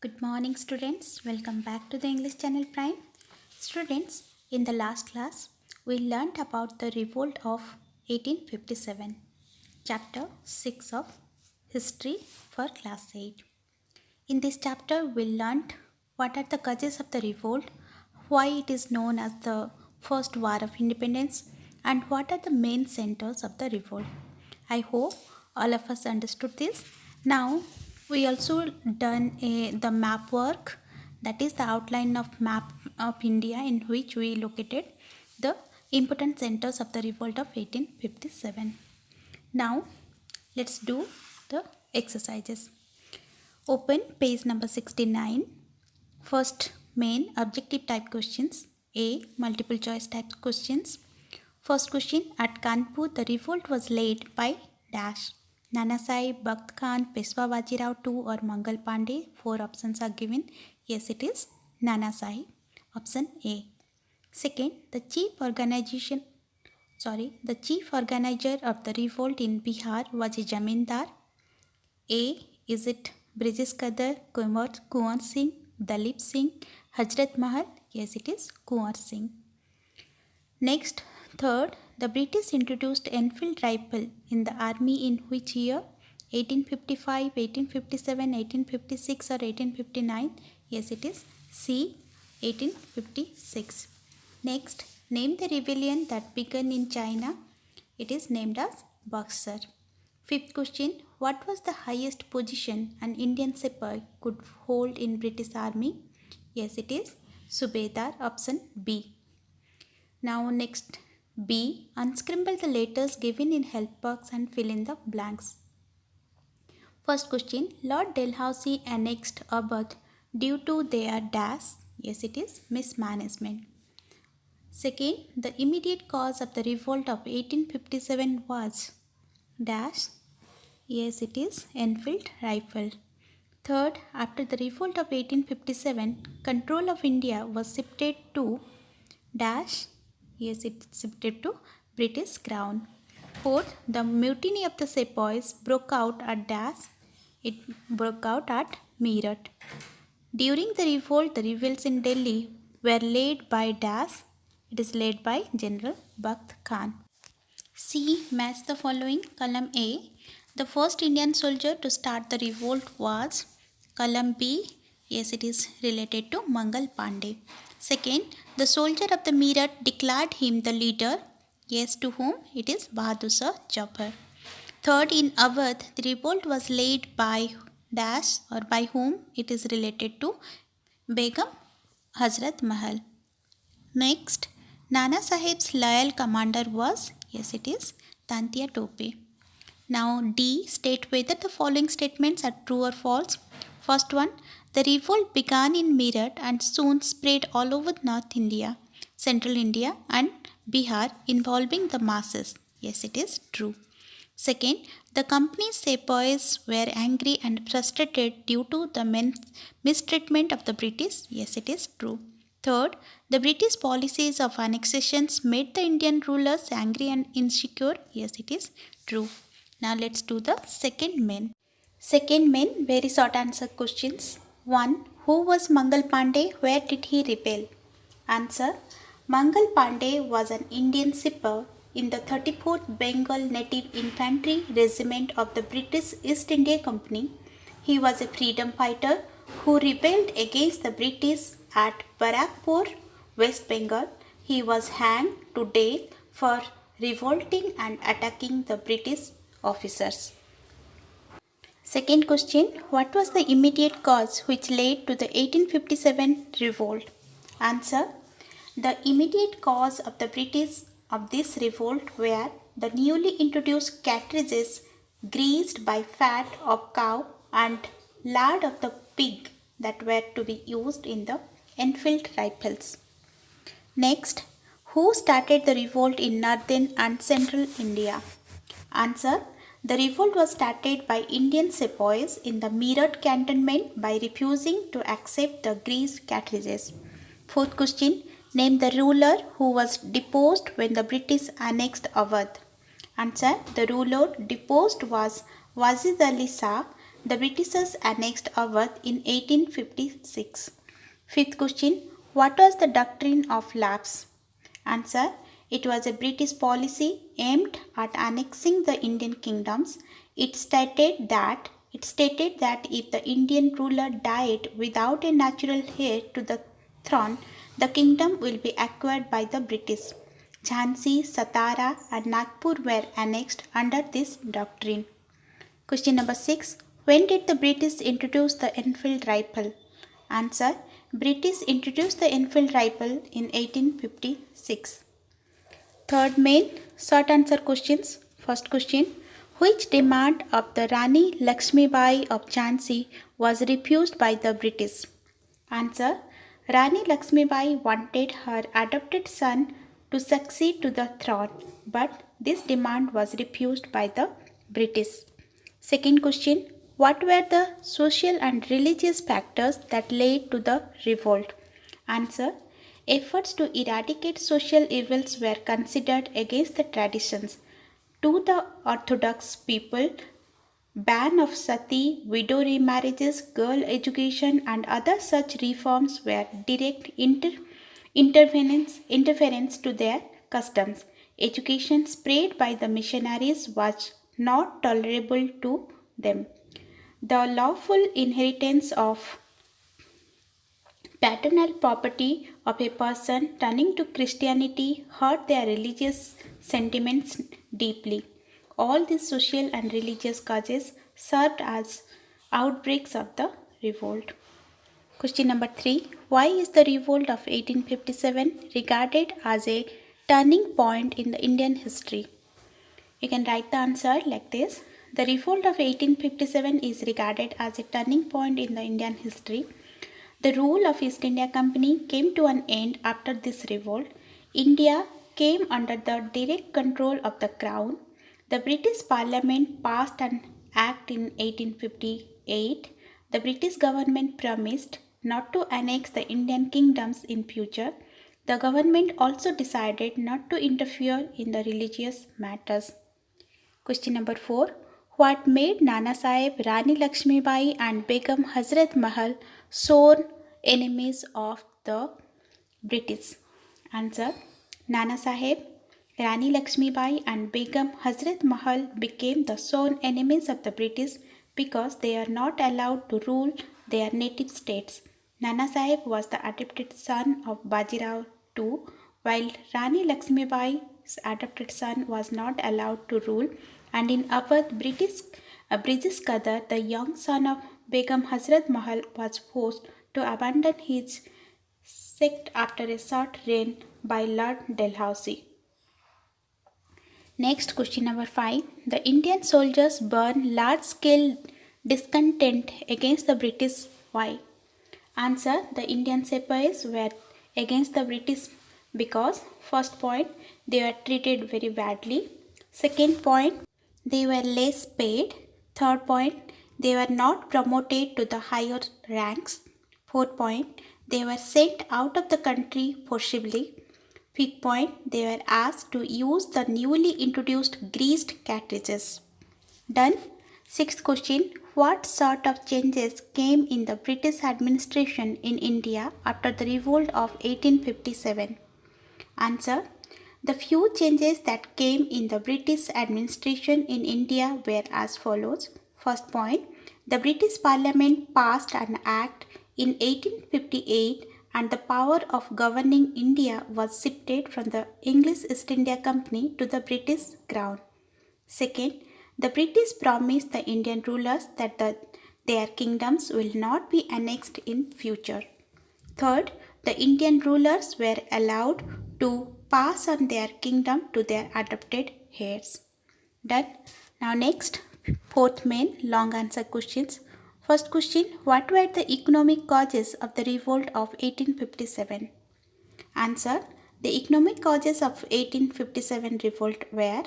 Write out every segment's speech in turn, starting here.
Good morning, students. Welcome back to the English Channel Prime. Students, in the last class, we learnt about the revolt of 1857, chapter 6 of History for class 8. In this chapter, we learnt what are the causes of the revolt, why it is known as the First War of Independence, and what are the main centers of the revolt. I hope all of us understood this. Now, we also done the map work, that is the outline of map of India in which we located the important centers of the revolt of 1857. Now, let's do the exercises. Open page number 69. First, main objective type questions. A. Multiple choice type questions. First question, at Kanpur, the revolt was led by dash. Nana Sahib, Bakht Khan, Peshwa Bajirao II or Mangal Pandey. 4 options are given. Yes, it is Nana Sahib. Option A. Second, the chief organizer of the revolt in Bihar was a Jamindar. A. Is it Brijesh Kadar, Kunwar Singh, Dalip Singh, Hazrat Mahal? Yes, it is Kunwar Singh. Next, third, the British introduced Enfield rifle in the army in which year? 1855, 1857, 1856 or 1859? Yes, it is C. 1856. Next, name the rebellion that began in China. It is named as Buxar. Fifth question, what was the highest position an Indian sepoy could hold in British Army? Yes, it is Subedar, option B. Now next, B. Unscramble the letters given in help box and fill in the blanks. First question, Lord Dalhousie annexed Awadh due to their dash. Yes, it is mismanagement. Second, the immediate cause of the revolt of 1857 was dash. Yes, it is Enfield rifle. Third, after the revolt of 1857, control of India was shifted to dash. Yes, it shifted to British Crown. Fourth, the mutiny of the sepoys broke out at dash. It broke out at Meerut. During the revolt, the rebels in Delhi were led by dash. It is led by General Bakht Khan. C. Match the following. Column A. The first Indian soldier to start the revolt was. Column B. Yes, it is related to Mangal Pandey. Second, the soldier of the Meerut declared him the leader. Yes, to whom? It is Bahadur Shah Jafar. Third, in Awadh, the revolt was led by dash or by whom? It is related to Begum Hazrat Mahal. Next, Nana Sahib's loyal commander was, yes, it is Tantia Tope. Now D, state whether the following statements are true or false. First one, the revolt began in Meerut and soon spread all over North India, Central India and Bihar, involving the masses. Yes, it is true. Second, the company's sepoys were angry and frustrated due to the mistreatment of the British. Yes, it is true. Third, the British policies of annexations made the Indian rulers angry and insecure. Yes, it is true. Now let's do the second main. Second main, very short answer questions. 1. Who was Mangal Pandey? Where did he rebel? Answer. Mangal Pandey was an Indian sepoy in the 34th Bengal Native Infantry Regiment of the British East India Company. He was a freedom fighter who rebelled against the British at Barakpur, West Bengal. He was hanged to death for revolting and attacking the British officers. Second question, what was the immediate cause which led to the 1857 revolt? Answer, the immediate cause of the British of this revolt were the newly introduced cartridges greased by fat of cow and lard of the pig that were to be used in the Enfield rifles. Next, who started the revolt in northern and central India? Answer, the revolt was started by Indian sepoys in the Meerut cantonment by refusing to accept the greased cartridges. Fourth question, name the ruler who was deposed when the British annexed Awadh. Answer, the ruler deposed was Wazir Ali Shah The Britishers annexed Awadh in 1856. Fifth question. What was the doctrine of lapse? Answer. It was a British policy aimed at annexing the Indian kingdoms. It stated that if the Indian ruler died without a natural heir to the throne, the kingdom will be acquired by the British. Jhansi, Satara, and Nagpur were annexed under this doctrine. Question number 6. When did the British introduce the Enfield rifle? Answer. British introduced the Enfield rifle in 1856. Third main short answer questions. First question. Which demand of the Rani Lakshmibai of Jhansi was refused by the British? Answer. Rani Lakshmibai wanted her adopted son to succeed to the throne, but this demand was refused by the British. Second question. What were the social and religious factors that led to the revolt? Answer. Efforts to eradicate social evils were considered against the traditions. To the Orthodox people, ban of sati, widow remarriages, girl education, and other such reforms were direct interference to their customs. Education spread by the missionaries was not tolerable to them. The lawful inheritance of paternal property of a person turning to Christianity hurt their religious sentiments deeply. All these social and religious causes served as outbreaks of the revolt. Question number 3. Why is the revolt of 1857 regarded as a turning point in the Indian history? You can write the answer like this. The revolt of 1857 is regarded as a turning point in the Indian history. The rule of East India Company came to an end after this revolt. India came under the direct control of the Crown. The British Parliament passed an act in 1858. The British government promised not to annex the Indian kingdoms in future. The government also decided not to interfere in the religious matters. Question number 4. What made Nana Sahib, Rani Lakshmibai and Begum Hazrat Mahal sworn enemies of the British? Answer. Nana Sahib, Rani Lakshmibai and Begum Hazrat Mahal became the sworn enemies of the British because they are not allowed to rule their native states. Nana Sahib was the adopted son of Bajirao II, while Rani Lakshmibai's adopted son was not allowed to rule, and in Awadh, British Qadar, the young son of Begum Hazrat Mahal, was forced to abandon his sect after a short reign by Lord Dalhousie. Next, question number 5. The Indian soldiers burned large-scale discontent against the British. Why? Answer. The Indian sepoys were against the British because, first point, they were treated very badly. Second point, they were less paid. Third point, they were not promoted to the higher ranks. Fourth point, they were sent out of the country forcibly. Fifth point, they were asked to use the newly introduced greased cartridges. Done. Sixth question, what sort of changes came in the British administration in India after the revolt of 1857? Answer. The few changes that came in the British administration in India were as follows. First point, the British Parliament passed an act in 1858 and the power of governing India was shifted from the English East India Company to the British Crown. Second, the British promised the Indian rulers that their kingdoms will not be annexed in future. Third, the Indian rulers were allowed to pass on their kingdom to their adopted heirs. Done. Now next, fourth main long answer questions. First question, what were the economic causes of the revolt of 1857? Answer, the economic causes of 1857 revolt were,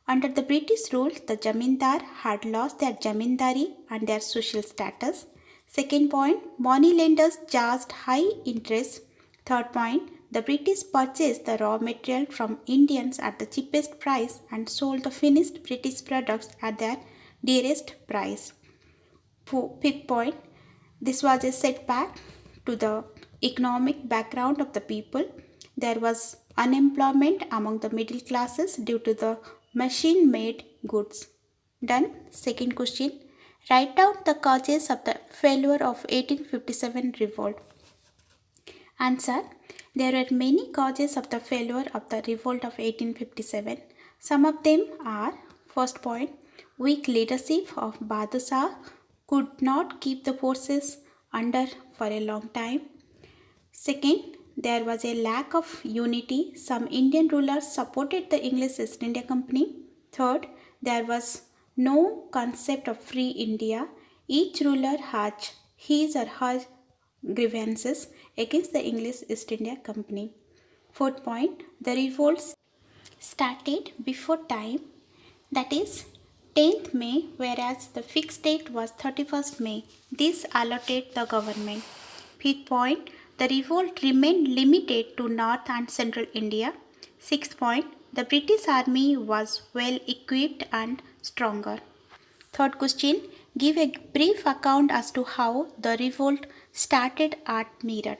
under the British rule, the Jamindar had lost their Jamindari and their social status. Second point, money lenders charged high interest. Third point, the British purchased the raw material from Indians at the cheapest price and sold the finished British products at their dearest price. Fifth point, this was a setback to the economic background of the people. There was unemployment among the middle classes due to the machine-made goods. Done. Second question, write down the causes of the failure of 1857 revolt. Answer, there were many causes of the failure of the revolt of 1857. Some of them are, first point, weak leadership of Bahadur Shah could not keep the forces under for a long time. Second, there was a lack of unity. Some Indian rulers supported the English East India Company. Third, there was no concept of free India. Each ruler had his or her grievances against the English East India Company. Fourth point, the revolts started before time, that is 10th May, whereas the fixed date was 31st May. This allotted the government. Fifth point, the revolt remained limited to North and Central India. Sixth point, the British army was well equipped and stronger. Third question, give a brief account as to how the revolt started at Meerut.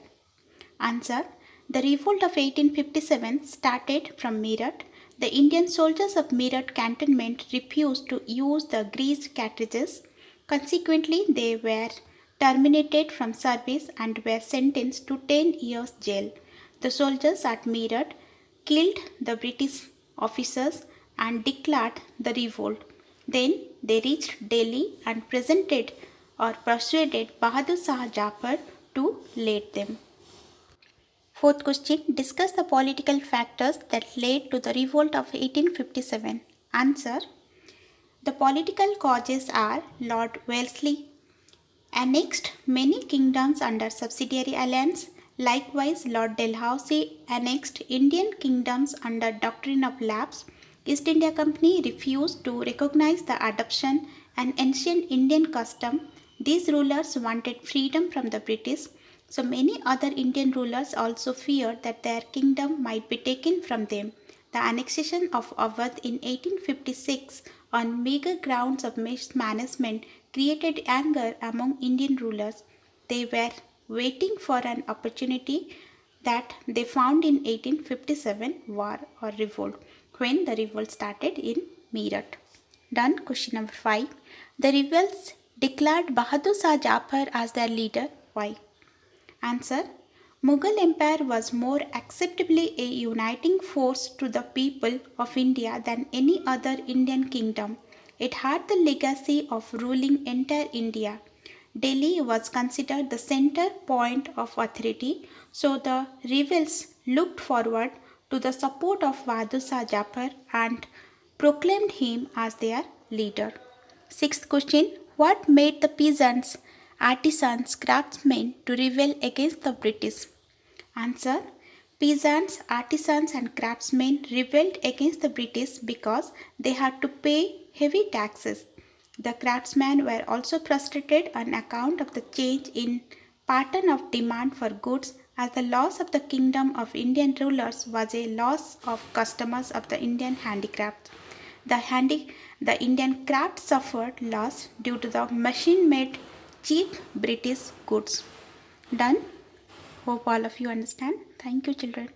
Answer, the revolt of 1857 started from Meerut. The Indian soldiers of Meerut cantonment refused to use the greased cartridges. Consequently, they were terminated from service and were sentenced to 10 years jail. The soldiers at Meerut killed the British officers and declared the revolt. Then they reached Delhi and presented or persuaded Bahadur Shah Jafar to lead them. Fourth question, discuss the political factors that led to the revolt of 1857. Answer, the political causes are Lord Wellesley annexed many kingdoms under subsidiary alliance. Likewise, Lord Dalhousie annexed Indian kingdoms under doctrine of lapse. East India Company refused to recognize the adoption an ancient Indian custom. These rulers wanted freedom from the British. So many other Indian rulers also feared that their kingdom might be taken from them. The annexation of Awadh in 1856 on meager grounds of mismanagement created anger among Indian rulers. They were waiting for an opportunity that they found in 1857 war or revolt, when the revolt started in Meerut. Done. Question number 5. The rebels declared Bahadur Shah Jafar as their leader. Why? Answer, Mughal Empire was more acceptably a uniting force to the people of India than any other Indian kingdom. It had the legacy of ruling entire India. Delhi was considered the center point of authority, so the rebels looked forward to the support of Bahadur Shah Jafar and proclaimed him as their leader. Sixth question, what made the peasants, artisans, craftsmen to rebel against the British? Answer, peasants, artisans and craftsmen rebelled against the British because they had to pay heavy taxes. The craftsmen were also frustrated on account of the change in pattern of demand for goods, as the loss of the kingdom of Indian rulers was a loss of customers of the Indian handicraft. The Indian craft suffered loss due to the machine-made cheap British goods. Done. Hope all of you understand. Thank you, children.